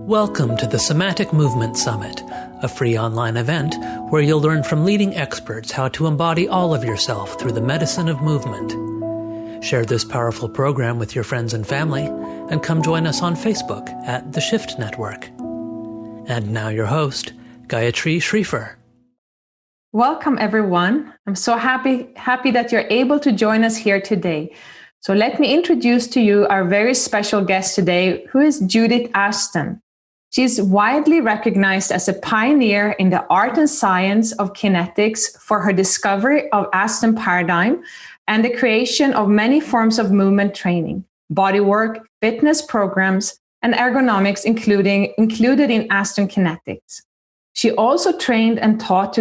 Welcome to the Somatic Movement Summit, a free online event where you'll learn from leading experts how to embody all of yourself through the medicine of movement. Share this powerful program with your friends and family, and come join us on Facebook at The Shift Network. And now your host, Gayatri Schriefer. Welcome, everyone. I'm so happy that you're able to join us here today. So let me introduce to you our very special guest today, who is Judith Aston. She's widely recognized as a pioneer in the art and science of kinetics for her discovery of Aston paradigm and the creation of many forms of movement training, bodywork, fitness programs, and ergonomics included in Aston Kinetics. She also trained and taught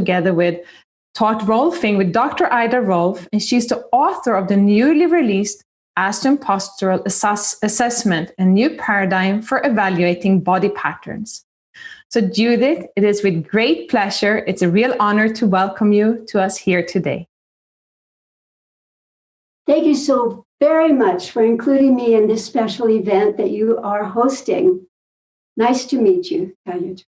Rolfing with Dr. Ida Rolf, and she's the author of the newly released Aston Postural Assessment, a new paradigm for evaluating body patterns. So Judith, it is with great pleasure. It's a real honor to welcome you to us here today. Thank you so very much for including me in this special event that you are hosting. Nice to meet you, Gayatri.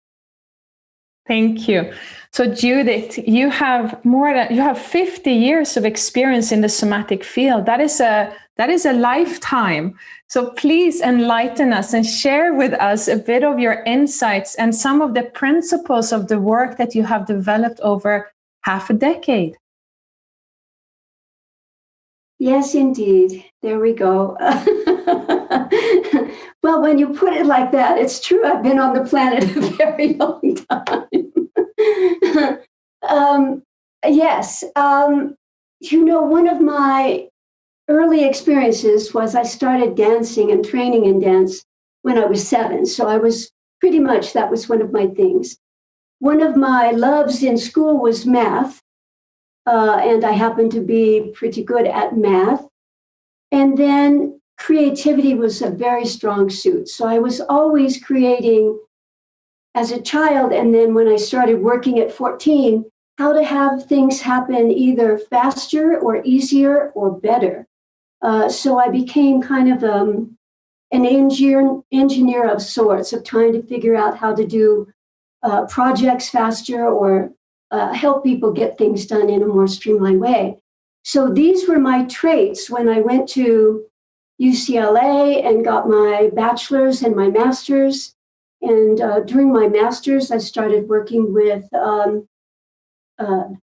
Thank you. So Judith, you have 50 years of experience in the somatic field. That is a lifetime. So please enlighten us and share with us a bit of your insights and some of the principles of the work that you have developed over half a decade. Yes, indeed. There we go. Well, when you put it like that, it's true. I've been on the planet a very long time. Yes. One of my early experiences was I started dancing and training in dance when I was 7. So that was one of my things. One of my loves in school was math. And I happened to be pretty good at math. And then creativity was a very strong suit. So I was always creating as a child. And then when I started working at 14, how to have things happen either faster or easier or better. So I became kind of an engineer of sorts, of trying to figure out how to do projects faster or help people get things done in a more streamlined way. So these were my traits when I went to UCLA and got my bachelor's and my master's. And during my master's, I started working with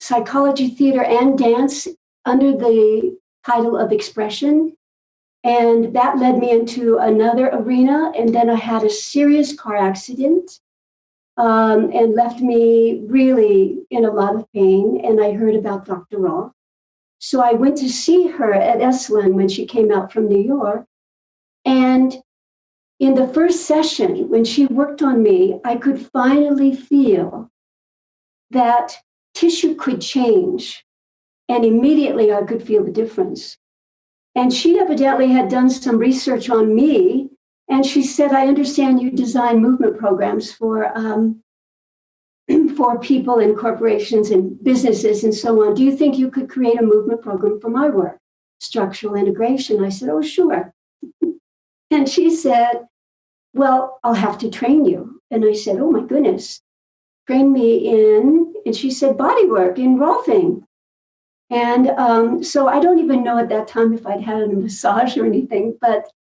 psychology, theater, and dance under the title of expression. And that led me into another arena. And then I had a serious car accident and left me really in a lot of pain. And I heard about Dr. Rolf. So I went to see her at Esalen when she came out from New York. And in the first session, when she worked on me, I could finally feel that tissue could change. And immediately I could feel the difference. And she evidently had done some research on me. And she said, I understand you design movement programs for people and corporations and businesses and so on. Do you think you could create a movement program for my work? Structural integration. I said, oh, sure. And she said, well, I'll have to train you. And I said, oh, my goodness, train me in, and she said, bodywork in Rolfing. And so I don't even know at that time if I'd had a massage or anything, but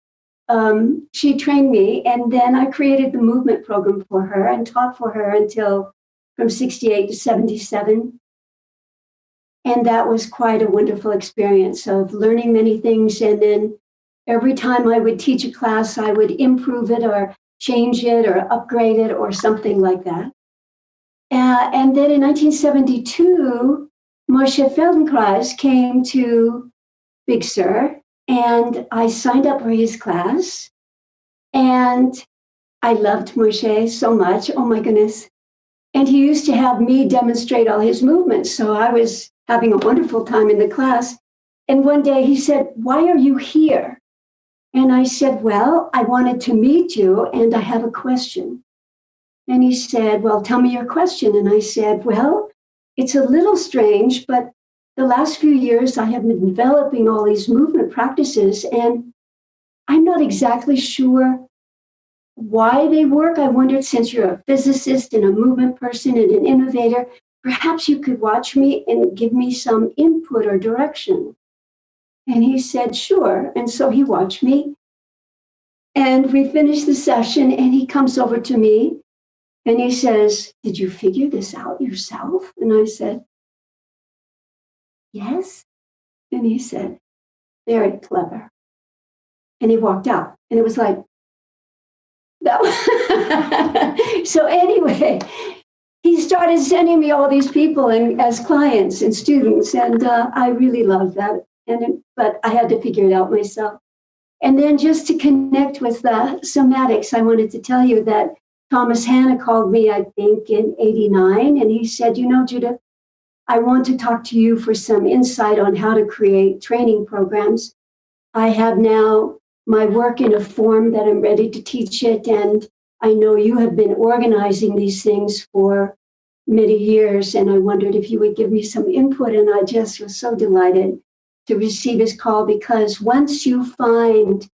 she trained me. And then I created the movement program for her and taught for her until from 68 to 77. And that was quite a wonderful experience of learning many things. And then every time I would teach a class, I would improve it or change it or upgrade it or something like that. And then in 1972, Moshe Feldenkrais came to Big Sur, and I signed up for his class. And I loved Moshe so much. Oh, my goodness. And he used to have me demonstrate all his movements. So I was having a wonderful time in the class. And one day he said, why are you here? And I said, well, I wanted to meet you and I have a question. And he said, well, tell me your question. And I said, well, it's a little strange, but the last few years I have been developing all these movement practices and I'm not exactly sure why they work. I wondered, since you're a physicist and a movement person and an innovator, perhaps you could watch me and give me some input or direction. And he said, sure. And so he watched me. And we finished the session, and he comes over to me and he says, did you figure this out yourself? And I said, yes. And he said, very clever. And he walked out. And it was like, no. So anyway, he started sending me all these people and as clients and students. And I really loved that. But I had to figure it out myself. And then just to connect with somatics, I wanted to tell you that Thomas Hanna called me, I think, in '89. And he said, Judith, I want to talk to you for some insight on how to create training programs. I have now my work in a form that I'm ready to teach it. And I know you have been organizing these things for many years. And I wondered if you would give me some input. And I just was so delighted to receive his call, because once you find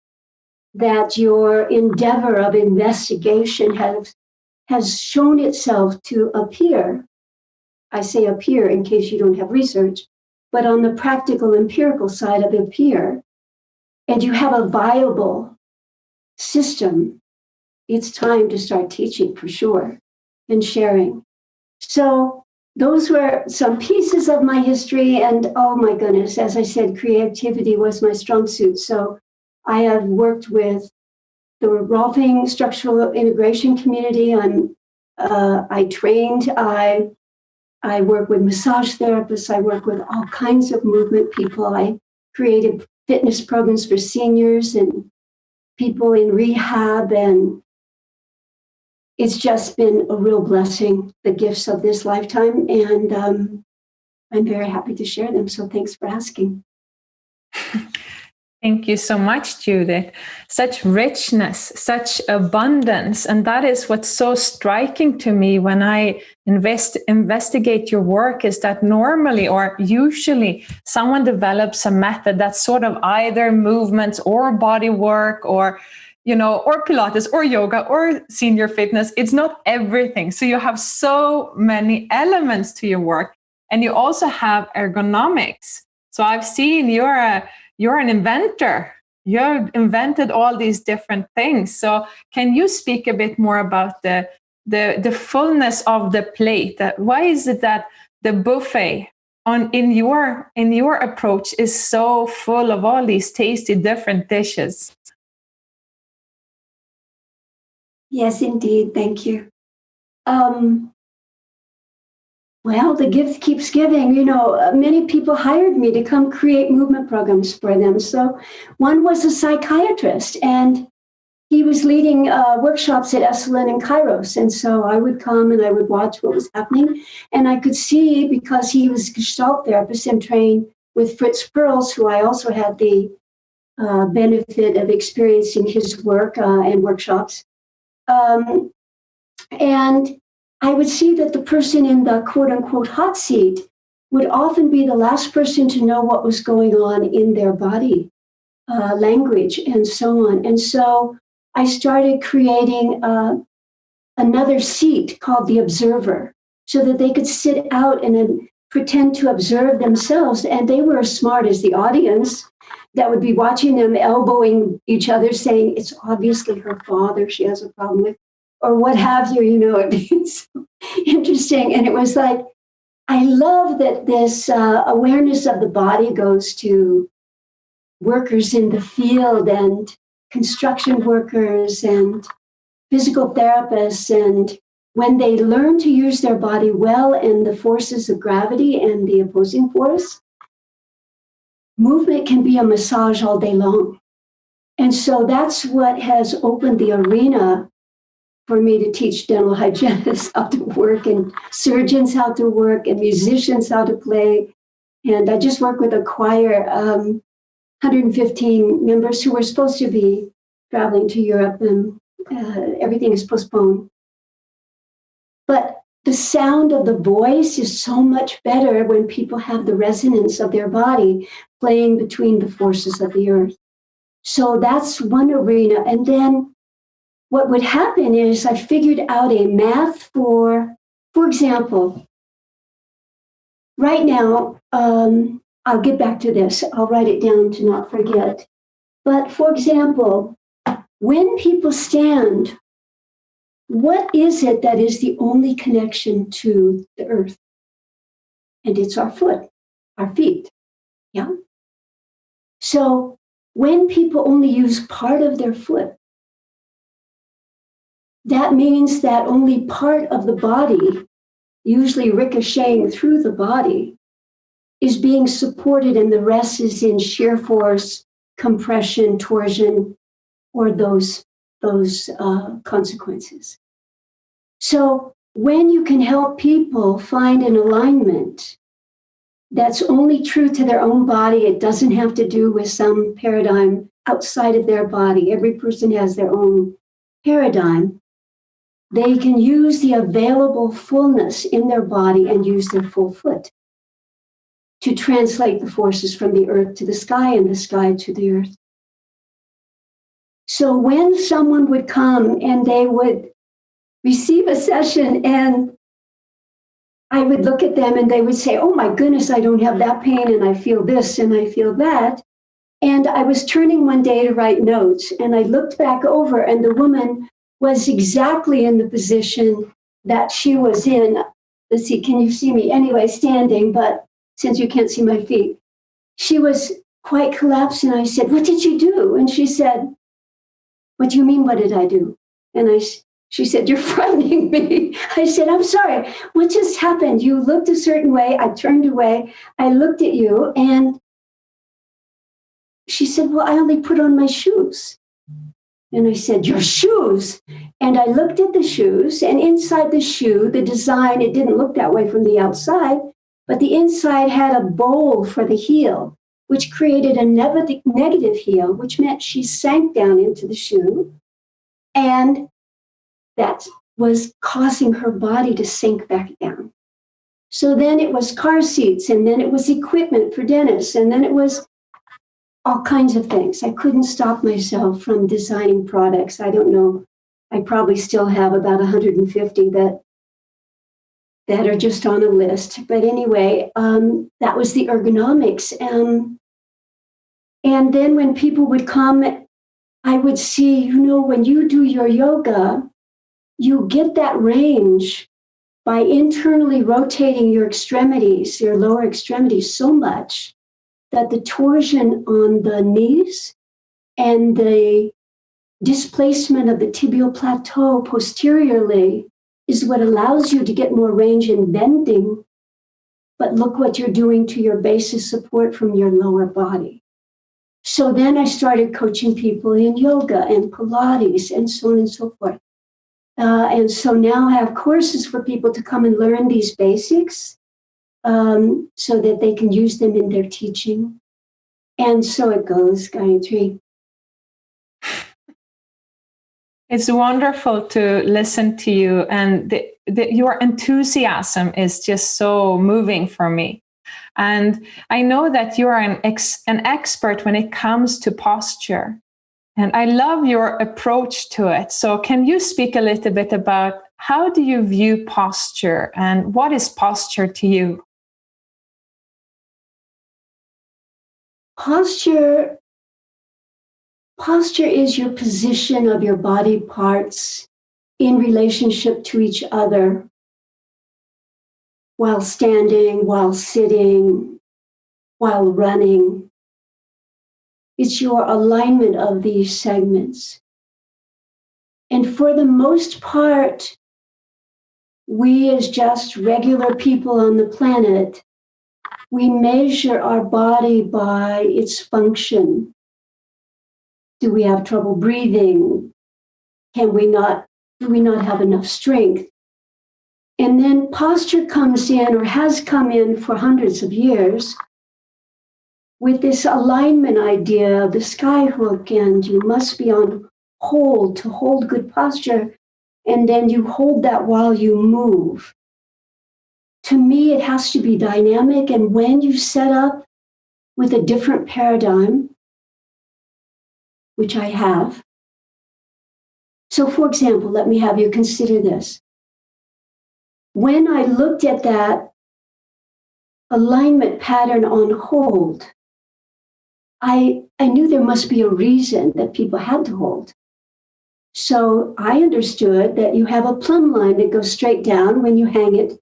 that your endeavor of investigation has shown itself to appear, I say appear in case you don't have research, but on the practical empirical side of appear, and you have a viable system, it's time to start teaching for sure and sharing. So those were some pieces of my history. And oh my goodness, as I said, creativity was my strong suit. So I have worked with the Rolfing structural integration community. I trained, I work with massage therapists. I work with all kinds of movement people. I created fitness programs for seniors and people in rehab. And it's just been a real blessing, the gifts of this lifetime. And I'm very happy to share them. So thanks for asking. Thank you so much, Judith. Such richness, such abundance. And that is what's so striking to me when I investigate your work, is that normally or usually someone develops a method that's sort of either movements or body work or Pilates or yoga or senior fitness. It's not everything. So you have so many elements to your work, and you also have ergonomics. So I've seen you're an inventor. You've invented all these different things. So can you speak a bit more about the fullness of the plate? Why is it that the buffet in your approach is so full of all these tasty different dishes? Yes, indeed. Thank you. Well, the gift keeps giving. Many people hired me to come create movement programs for them. So one was a psychiatrist, and he was leading workshops at Esalen and Kairos. And so I would come and I would watch what was happening. And I could see, because he was a Gestalt therapist and trained with Fritz Perls, who I also had the benefit of experiencing his work and workshops. And I would see that the person in the quote unquote hot seat would often be the last person to know what was going on in their body, language, and so on. And so I started creating another seat called the observer, so that they could sit out and then pretend to observe themselves. And they were as smart as the audience that would be watching them elbowing each other, saying, it's obviously her father she has a problem with, or what have you. It's interesting. And it was like, I love that this awareness of the body goes to workers in the field and construction workers and physical therapists. And when they learn to use their body well and the forces of gravity and the opposing force, movement can be a massage all day long. And so that's what has opened the arena for me to teach dental hygienists how to work, and surgeons how to work, and musicians how to play. And I just work with a choir, 115 members who were supposed to be traveling to Europe, and everything is postponed. But the sound of the voice is so much better when people have the resonance of their body playing between the forces of the earth. So that's one arena. And then what would happen is I figured out a math for example, right now, I'll get back to this. I'll write it down to not forget. But for example, when people stand, what is it that is the only connection to the earth? And it's our foot, our feet. Yeah. So when people only use part of their foot, that means that only part of the body, usually ricocheting through the body, is being supported, and the rest is in shear force, compression, torsion, or those consequences. So when you can help people find an alignment that's only true to their own body, it doesn't have to do with some paradigm outside of their body. Every person has their own paradigm. They can use the available fullness in their body and use their full foot to translate the forces from the earth to the sky and the sky to the earth. So when someone would come and they would receive a session, and I would look at them and they would say, oh my goodness, I don't have that pain, and I feel this and I feel that. And I was turning one day to write notes, and I looked back over, and the woman was exactly in the position that she was in. Let's see, can you see me? Anyway, standing, but since you can't see my feet, she was quite collapsed. And I said, what did you do? And she said, what do you mean, what did I do? And she said, you're frightening me. I said, I'm sorry, what just happened? You looked a certain way. I turned away. I looked at you, and she said, well, I only put on my shoes. And I said, your shoes? And I looked at the shoes, and inside the shoe, the design, it didn't look that way from the outside, but the inside had a bowl for the heel, which created a negative heel, which meant she sank down into the shoe. And that was causing her body to sink back down. So then it was car seats, and then it was equipment for dentists, and then it was all kinds of things. I couldn't stop myself from designing products. I don't know. I probably still have about 150 that are just on a list. But anyway, that was the ergonomics. And then when people would come, I would see, when you do your yoga, you get that range by internally rotating your extremities, your lower extremities, so much that the torsion on the knees and the displacement of the tibial plateau posteriorly is what allows you to get more range in bending. But look what you're doing to your basis support from your lower body. So then I started coaching people in yoga and Pilates and so on and so forth. And so now I have courses for people to come and learn these basics so that they can use them in their teaching. And so it goes, Gayatri. It's wonderful to listen to you, and your enthusiasm is just so moving for me. And I know that you are an expert when it comes to posture, and I love your approach to it. So can you speak a little bit about how do you view posture, and what is posture to you? Posture is your position of your body parts in relationship to each other while standing, while sitting, while running. It's your alignment of these segments. And for the most part, we as just regular people on the planet, we measure our body by its function. Do we have trouble breathing? Do we not have enough strength? And then posture comes in, or has come in for hundreds of years, with this alignment idea of the sky hook, and you must be on hold to hold good posture, and then you hold that while you move. To me, it has to be dynamic, and when you set up with a different paradigm, which I have. So, for example, let me have you consider this. When I looked at that alignment pattern on hold, I knew there must be a reason that people had to hold. So I understood that you have a plumb line that goes straight down when you hang it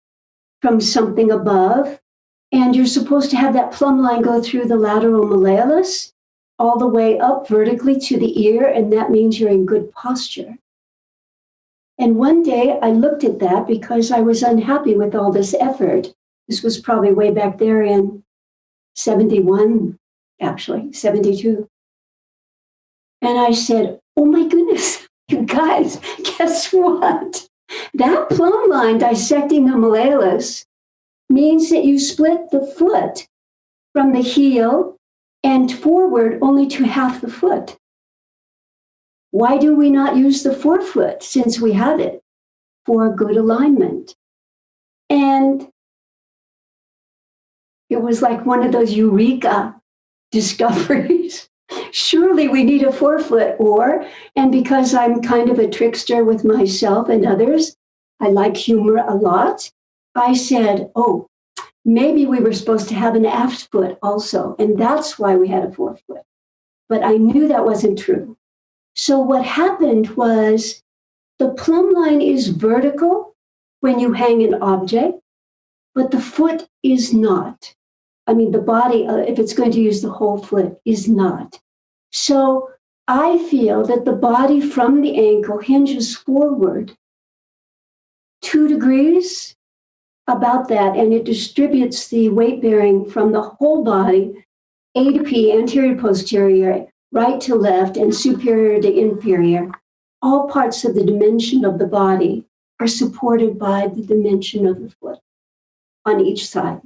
from something above, and you're supposed to have that plumb line go through the lateral malleolus all the way up vertically to the ear, and that means you're in good posture. And one day I looked at that because I was unhappy with all this effort. This was probably way back there in 71, actually, 72. And I said, oh my goodness, you guys, guess what? That plumb line dissecting the malleolus means that you split the foot from the heel and forward only to half the foot. Why do we not use the forefoot since we have it for a good alignment? And it was like one of those eureka discoveries. Surely we need a forefoot, and because I'm kind of a trickster with myself and others, I like humor a lot. I said, oh, maybe we were supposed to have an aft foot also, and that's why we had a forefoot. But I knew that wasn't true. So what happened was the plumb line is vertical when you hang an object, but the foot is not. I mean, the body, if it's going to use the whole foot, is not. So I feel that the body from the ankle hinges forward 2 degrees, about that, and it distributes the weight bearing from the whole body, A to P, anterior, posterior, right to left, and superior to inferior. All parts of the dimension of the body are supported by the dimension of the foot on each side.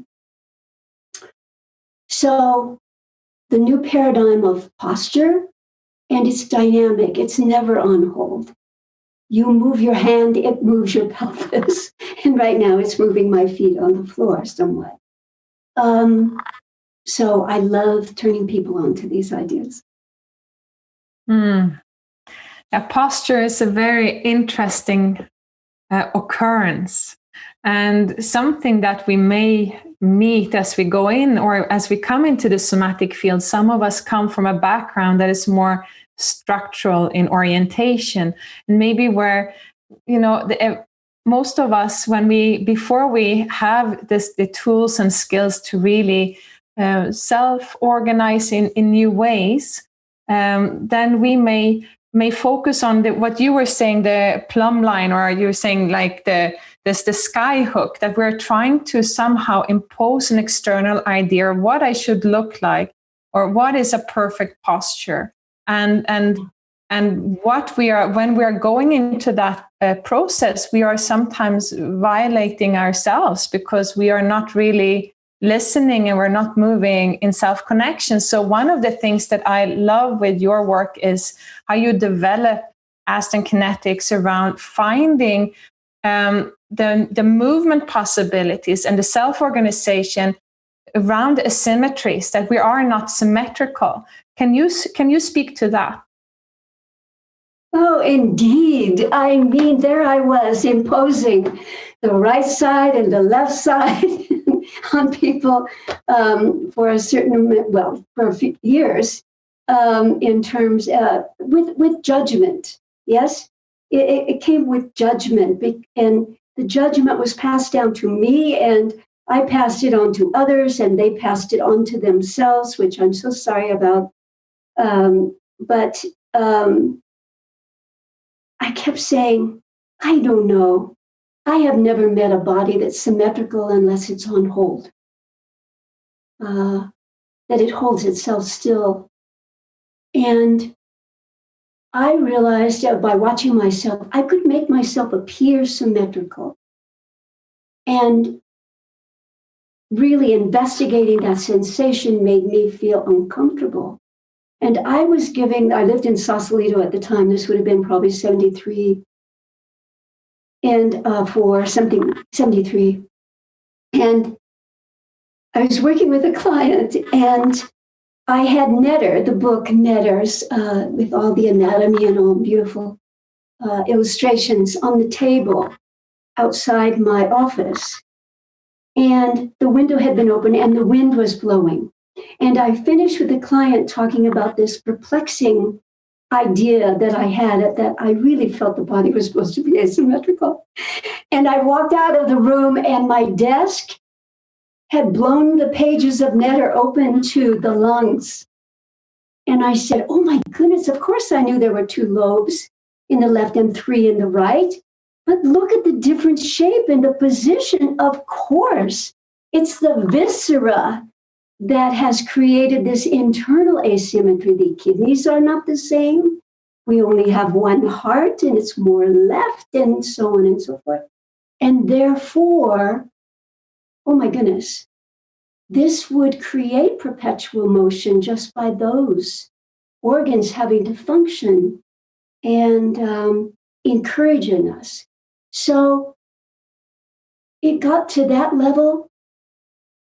So the new paradigm of posture, and it's dynamic, it's never on hold. You move your hand, it moves your pelvis. And right now it's moving my feet on the floor somewhat. So I love turning people on to these ideas. Posture is a very interesting occurrence, and something that we may meet as we go in or as we come into the somatic field. Some of us come from a background that is more structural in orientation, and maybe where, most of us, before we have the tools and skills to really self-organize in new ways, then we may focus on what you were saying, the plumb line, or you were saying like the sky hook, that we're trying to somehow impose an external idea of what I should look like, or what is a perfect posture, and what we are, when we are going into that process, we are sometimes violating ourselves because we are not really listening and we're not moving in self-connection. So one of the things that I love with your work is how you develop Aston Kinetics around finding the movement possibilities and the self-organization around asymmetries, that we are not symmetrical. Can you speak to that? Oh, indeed. I mean, there I was imposing the right side and the left side on people for a few years, in terms with judgment. Yes, it came with judgment, and the judgment was passed down to me, and I passed it on to others, and they passed it on to themselves, which I'm so sorry about. But I kept saying, I don't know. I have never met a body that's symmetrical unless it's on hold. That it holds itself still. And I realized that by watching myself, I could make myself appear symmetrical. And really investigating that sensation made me feel uncomfortable. And I lived in Sausalito at the time. This would have been probably 73. And for something, 73. And I was working with a client, and I had Netter, the book Netters, with all the anatomy and all beautiful illustrations on the table outside my office. And the window had been open and the wind was blowing. And I finished with the client talking about this perplexing idea that I had, that I really felt the body was supposed to be asymmetrical. And I walked out of the room and my desk had blown the pages of Netter open to the lungs. And I said, oh my goodness, of course I knew there were 2 lobes in the left and 3 in the right. But look at the different shape and the position. Of course, it's the viscera that has created this internal asymmetry. The kidneys are not the same. We only have one heart and it's more left and so on and so forth. And therefore, oh my goodness, this would create perpetual motion just by those organs having to function and encouraging us. So it got to that level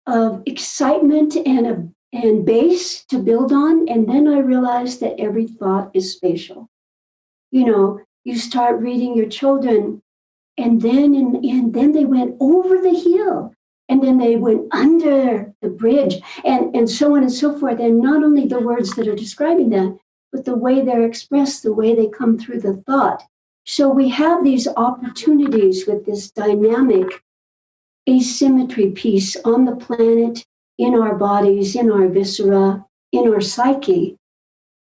of excitement and base to build on. And then I realized that every thought is spatial. You know, you start reading your children, and then they went over the hill, and then they went under the bridge, and so on and so forth. And not only the words that are describing that, but the way they're expressed, the way they come through the thought. So we have these opportunities with this dynamic asymmetry piece on the planet, in our bodies, in our viscera, in our psyche,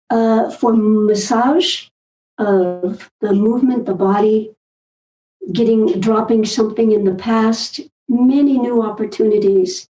for massage of the movement, the body, dropping something in the past, many new opportunities,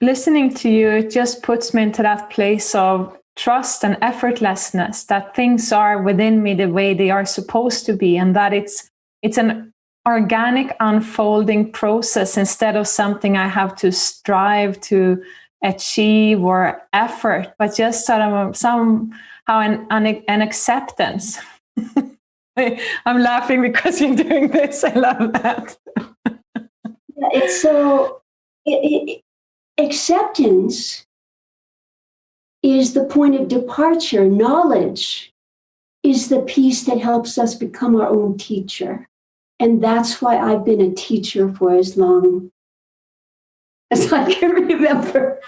Listening to you, it just puts me into that place of trust and effortlessness, that things are within me the way they are supposed to be, and that it's an organic unfolding process instead of something I have to strive to achieve or effort, but just sort of somehow an acceptance. I'm laughing because you're doing this. I love that. Yeah, it's so acceptance is the point of departure. Knowledge is the piece that helps us become our own teacher. And that's why I've been a teacher for as long as I can remember.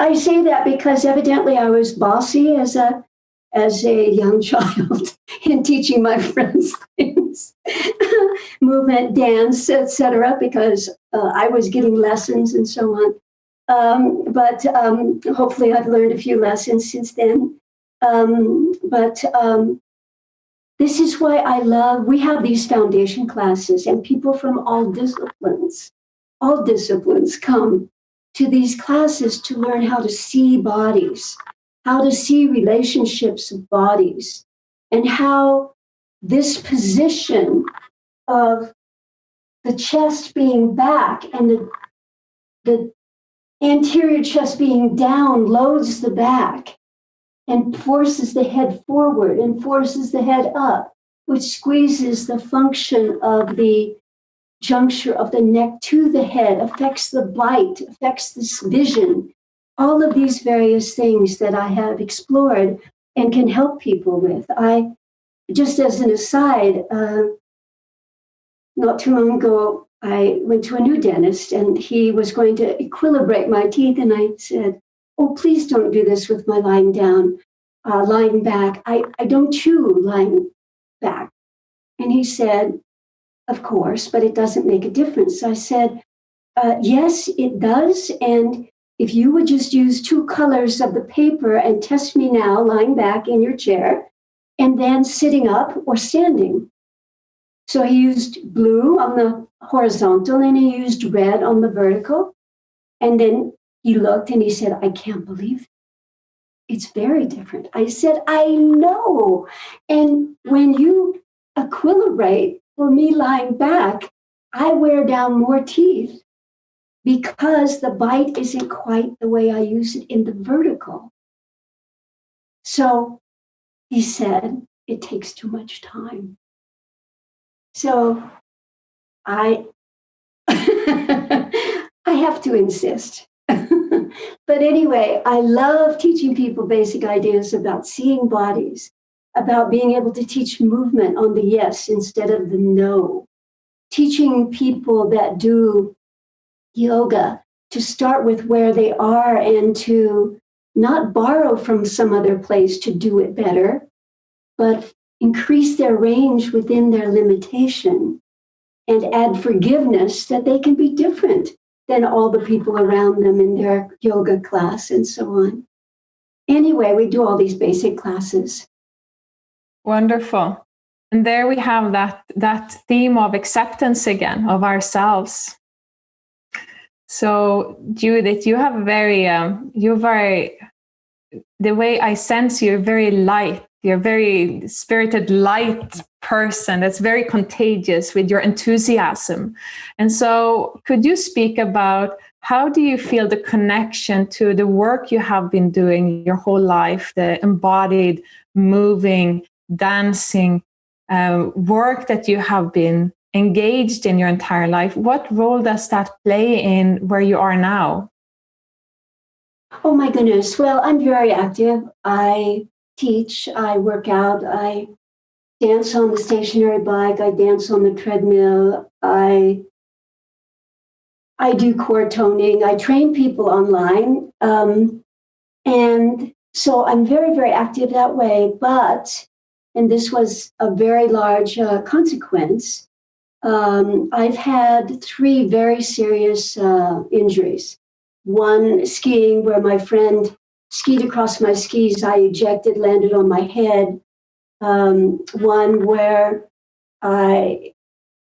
I say that because evidently I was bossy as a young child in teaching my friends things, movement, dance, etc., because I was getting lessons and so on. But hopefully I've learned a few lessons since then. But this is why we have these foundation classes, and people from all disciplines come to these classes to learn how to see bodies, how to see relationships of bodies, and how this position of the chest being back and the anterior chest being down loads the back and forces the head forward and forces the head up, which squeezes the function of the juncture of the neck to the head, affects the bite, affects this vision. All of these various things that I have explored and can help people with. I, just as an aside, not too long ago, I went to a new dentist and he was going to equilibrate my teeth. And I said, oh, please don't do this with my lying down, lying back. I don't chew lying back. And he said, of course, but it doesn't make a difference. I said, yes, it does. And if you would just use 2 colors of the paper and test me now, lying back in your chair, and then sitting up or standing. So he used blue on the horizontal and he used red on the vertical. And then he looked and he said, I can't believe it. It's very different. I said, I know. And when you equilibrate for me lying back, I wear down more teeth because the bite isn't quite the way I use it in the vertical. So he said, it takes too much time. So I have to insist. But anyway, I love teaching people basic ideas about seeing bodies, about being able to teach movement on the yes instead of the no, teaching people that do yoga to start with where they are and to not borrow from some other place to do it better, but increase their range within their limitation and add forgiveness that they can be different than all the people around them in their yoga class and so on. Anyway, we do all these basic classes. Wonderful. And there we have that theme of acceptance again of ourselves. So Judith, you have the way I sense you're very light. You're a very spirited, light person that's very contagious with your enthusiasm. And so could you speak about how do you feel the connection to the work you have been doing your whole life, the embodied, moving, dancing work that you have been engaged in your entire life? What role does that play in where you are now? Oh my goodness. Well, I'm very active. I teach, I work out, I dance on the stationary bike, I dance on the treadmill, I do core toning, I train people online. And so I'm very, very active that way. But, and this was a very large consequence, I've had 3 very serious injuries. One skiing where my friend skied across my skis, I ejected, landed on my head. One where I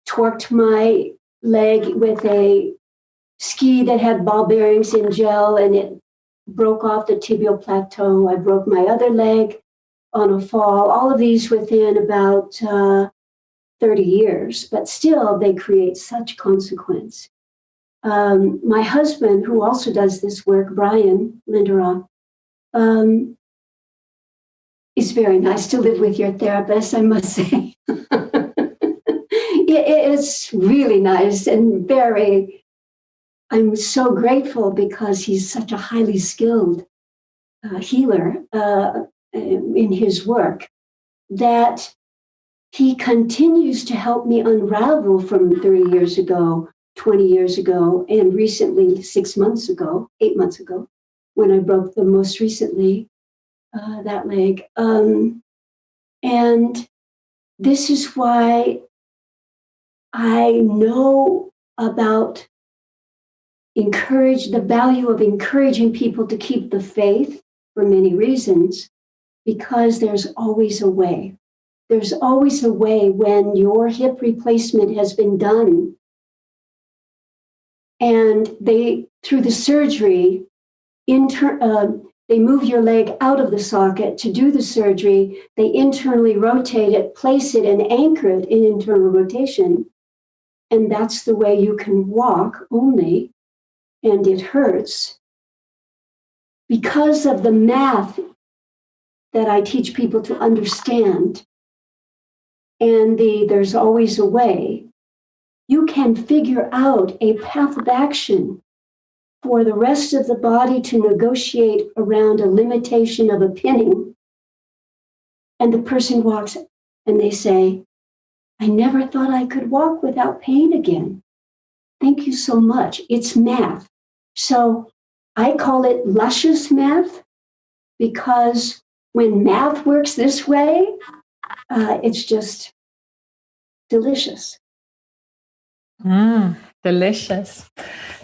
torqued my leg with a ski that had ball bearings in gel and it broke off the tibial plateau. I broke my other leg on a fall. All of these within about 30 years, but still they create such consequence. My husband, who also does this work, Brian Linderoth, it's very nice to live with your therapist, I must say. It's really nice and I'm so grateful because he's such a highly skilled healer in his work that he continues to help me unravel from 30 years ago, 20 years ago, and recently 8 months ago, when I broke the most recently that leg. And this is why I know about the value of encouraging people to keep the faith for many reasons, because there's always a way. There's always a way when your hip replacement has been done and through the surgery, they move your leg out of the socket to do the surgery. They internally rotate it, place it, and anchor it in internal rotation. And that's the way you can walk only, and it hurts. Because of the math that I teach people to understand, and there's always a way, you can figure out a path of action for the rest of the body to negotiate around a limitation of a pinning. And the person walks and they say, I never thought I could walk without pain again. Thank you so much. It's math. So I call it luscious math, because when math works this way, it's just delicious. Delicious.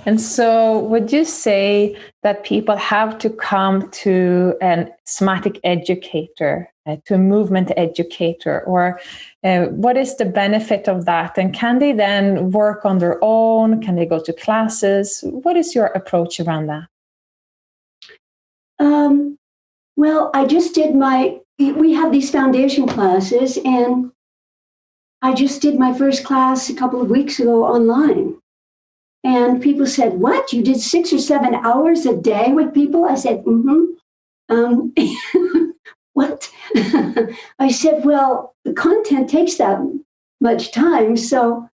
And so would you say that people have to come to a somatic educator, to a movement educator, or what is the benefit of that? And can they then work on their own? Can they go to classes? What is your approach around that? Well, I just did we have these foundation classes, and I just did my first class a couple of weeks ago online. And people said, what? You did 6 or 7 hours a day with people? I said, what? I said, well, the content takes that much time, so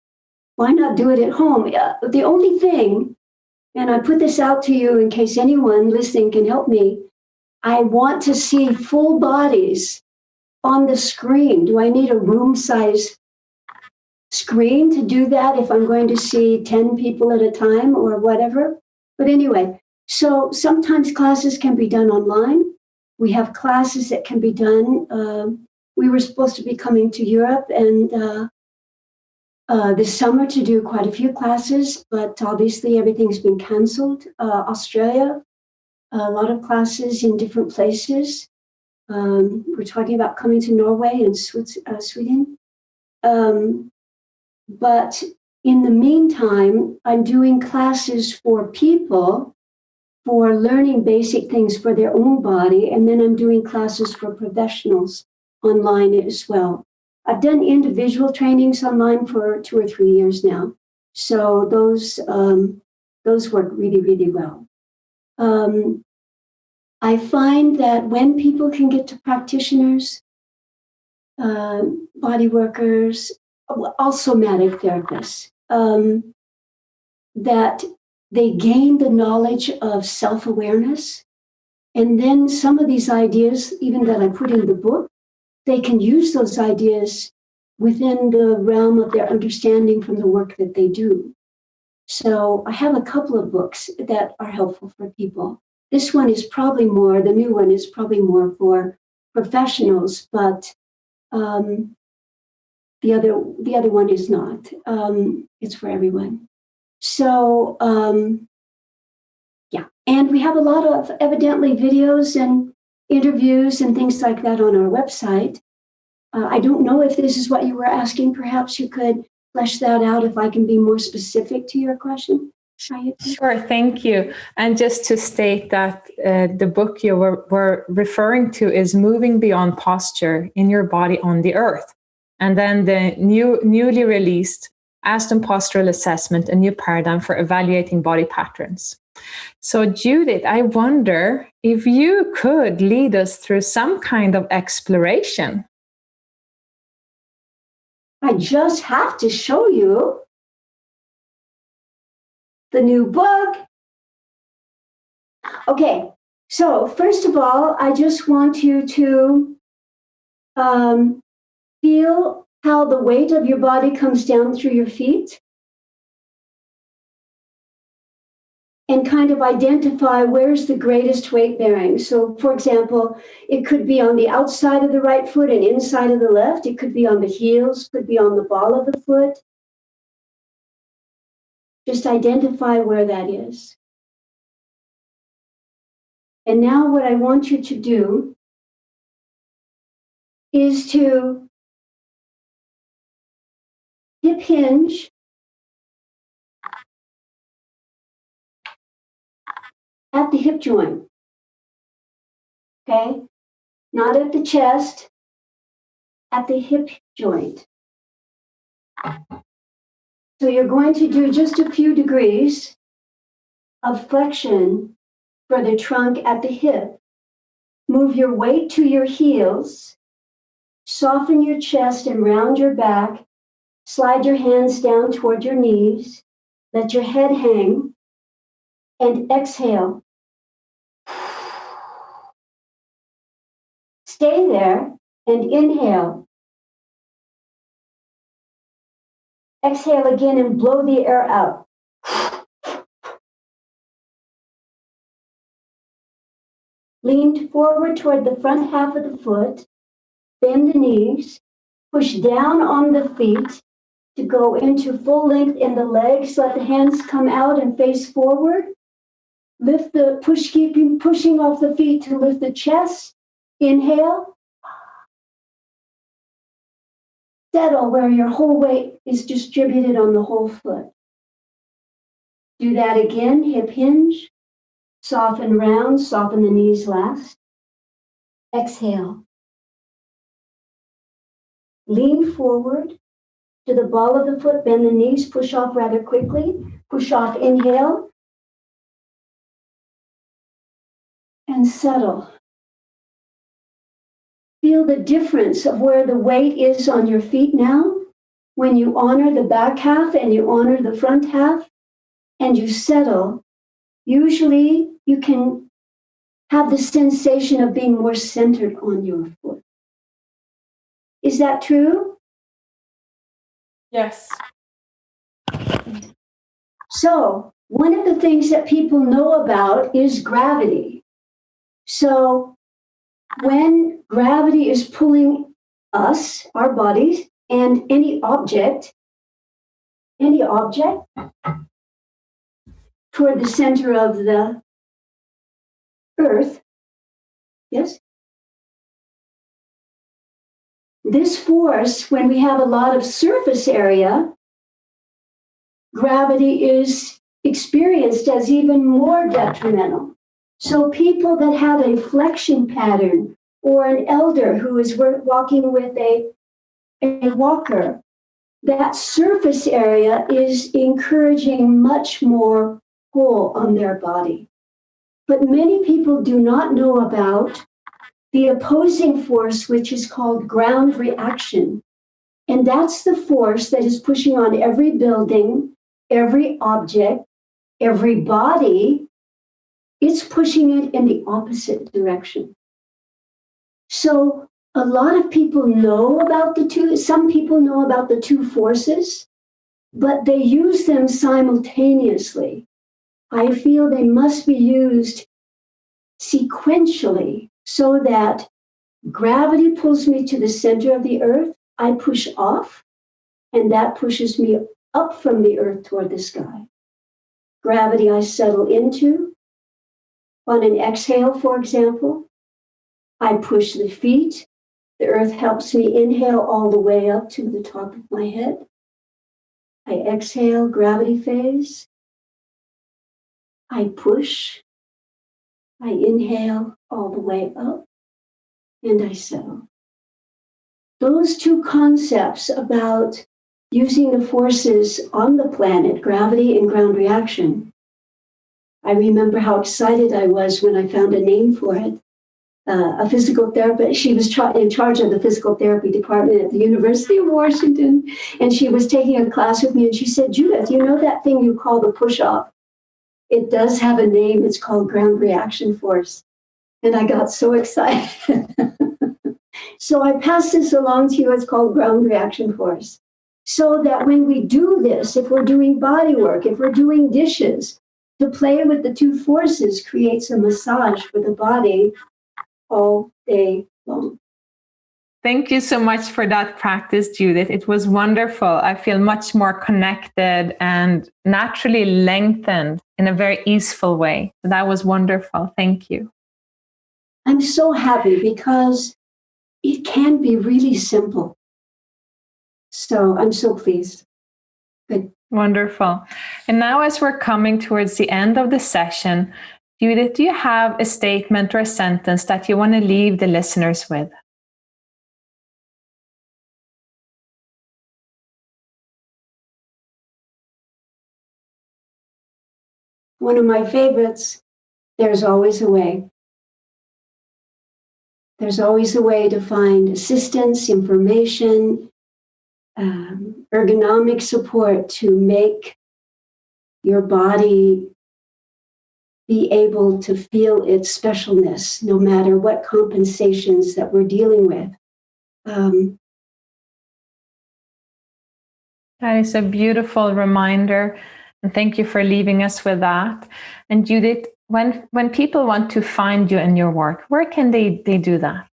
why not do it at home? The only thing and I put this out to you in case anyone listening can help me. I want to see full bodies on the screen. Do I need a room-size screen to do that if I'm going to see 10 people at a time or whatever? But anyway, so sometimes classes can be done online. We have classes that can be done. We were supposed to be coming to Europe and this summer to do quite a few classes, but obviously everything's been canceled. Australia, a lot of classes in different places. We're talking about coming to Norway and Sweden. But in the meantime, I'm doing classes for people for learning basic things for their own body, and then I'm doing classes for professionals online as well. I've done individual trainings online for 2 or 3 years now, so those work really, really well. I find that when people can get to practitioners, body workers, all somatic therapists, that they gain the knowledge of self-awareness. And then some of these ideas, even that I put in the book, they can use those ideas within the realm of their understanding from the work that they do. So I have a couple of books that are helpful for people. This one is probably more, the new one is probably more for professionals, but the other one is not. It's for everyone. So, yeah. And we have a lot of evidently videos and interviews and things like that on our website. I don't know if this is what you were asking. Perhaps you could flesh that out if I can be more specific to your question. Sure, thank you. And just to state that the book you were referring to is Moving Beyond Posture in Your Body on the Earth. And then the newly released Aston Postural Assessment, a new paradigm for evaluating body patterns. So Judith, I wonder if you could lead us through some kind of exploration. I just have to show you the new book. Okay, so first of all, I just want you to feel how the weight of your body comes down through your feet and kind of identify where's the greatest weight bearing. So for example, it could be on the outside of the right foot and inside of the left. It could be on the heels, could be on the ball of the foot. Just identify where that is. And now what I want you to do is to hip hinge at the hip joint. Okay? Not at the chest, at the hip joint. So you're going to do just a few degrees of flexion for the trunk at the hip. Move your weight to your heels. Soften your chest and round your back. Slide your hands down toward your knees. Let your head hang. And exhale. Stay there and inhale. Exhale again and blow the air out. Lean forward toward the front half of the foot. Bend the knees. Push down on the feet to go into full length in the legs. Let the hands come out and face forward. Lift the pushing off the feet to lift the chest. Inhale. Settle where your whole weight is distributed on the whole foot. Do that again. Hip hinge. Soften round. Soften the knees last. Exhale. Lean forward to the ball of the foot. Bend the knees. Push off rather quickly. Push off. Inhale. And settle. Feel the difference of where the weight is on your feet now when you honor the back half and you honor the front half and you settle usually you can have the sensation of being more centered on your foot. Is that true? Yes. So, one of the things that people know about is gravity. So, when gravity is pulling us, our bodies, and any object toward the center of the earth, yes? This force, when we have a lot of surface area, gravity is experienced as even more detrimental. So people that have a flexion pattern, or an elder who is walking with a walker, that surface area is encouraging much more pull on their body. But many people do not know about the opposing force, which is called ground reaction. And that's the force that is pushing on every building, every object, every body. It's pushing it in the opposite direction. So a lot of people know about the two. Some people know about the two forces, but they use them simultaneously. I feel they must be used sequentially so that gravity pulls me to the center of the earth. I push off, and that pushes me up from the earth toward the sky. Gravity I settle into. On an exhale, for example, I push the feet. The earth helps me inhale all the way up to the top of my head. I exhale, gravity phase. I push. I inhale all the way up, and I settle. Those two concepts about using the forces on the planet, gravity and ground reaction, I remember how excited I was when I found a name for it. A physical therapist, she was in charge of the physical therapy department at the University of Washington, and she was taking a class with me, and she said, Judith, you know that thing you call the push-off? It does have a name. It's called ground reaction force. And I got so excited. So I pass this along to you. It's called ground reaction force. So that when we do this, if we're doing body work, if we're doing dishes, to play with the two forces creates a massage for the body all day long. Thank you so much for that practice, Judith. It was wonderful. I feel much more connected and naturally lengthened in a very easeful way. That was wonderful. Thank you. I'm so happy because it can be really simple. So I'm so pleased. Good. Wonderful. And now as we're coming towards the end of the session, Judith, do you have a statement or a sentence that you want to leave the listeners with? One of my favorites, there's always a way. There's always a way to find assistance, information, ergonomic support to make your body be able to feel its specialness, no matter what compensations that we're dealing with. That is a beautiful reminder. And thank you for leaving us with that. And Judith, when people want to find you and your work, where can they do that?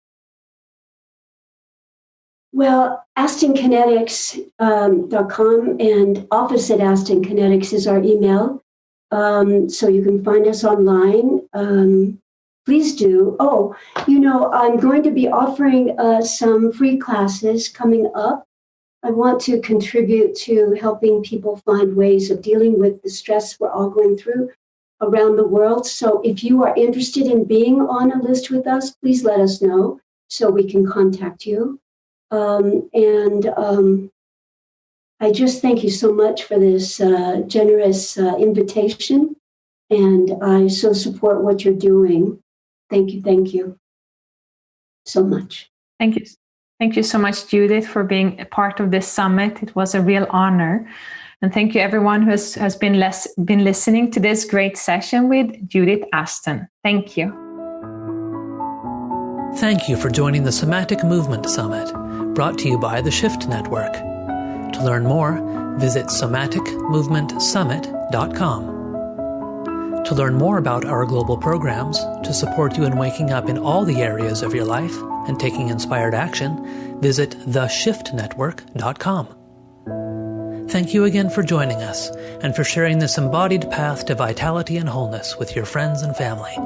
Well, AstonKinetics.com and office at Aston Kinetics is our email. So you can find us online. Please do. Oh, I'm going to be offering some free classes coming up. I want to contribute to helping people find ways of dealing with the stress we're all going through around the world. So if you are interested in being on a list with us, please let us know so we can contact you. I just thank you so much for this generous invitation, and I so support what you're doing. Thank you so much. Thank you. Thank you so much, Judith, for being a part of this summit. It was a real honor. And thank you everyone who has been listening to this great session with Judith Aston. Thank you. Thank you for joining the Somatic Movement Summit, brought to you by the Shift Network. To learn more, visit somaticmovementsummit.com. To learn more about our global programs, to support you in waking up in all the areas of your life and taking inspired action, visit theshiftnetwork.com. Thank you again for joining us and for sharing this embodied path to vitality and wholeness with your friends and family.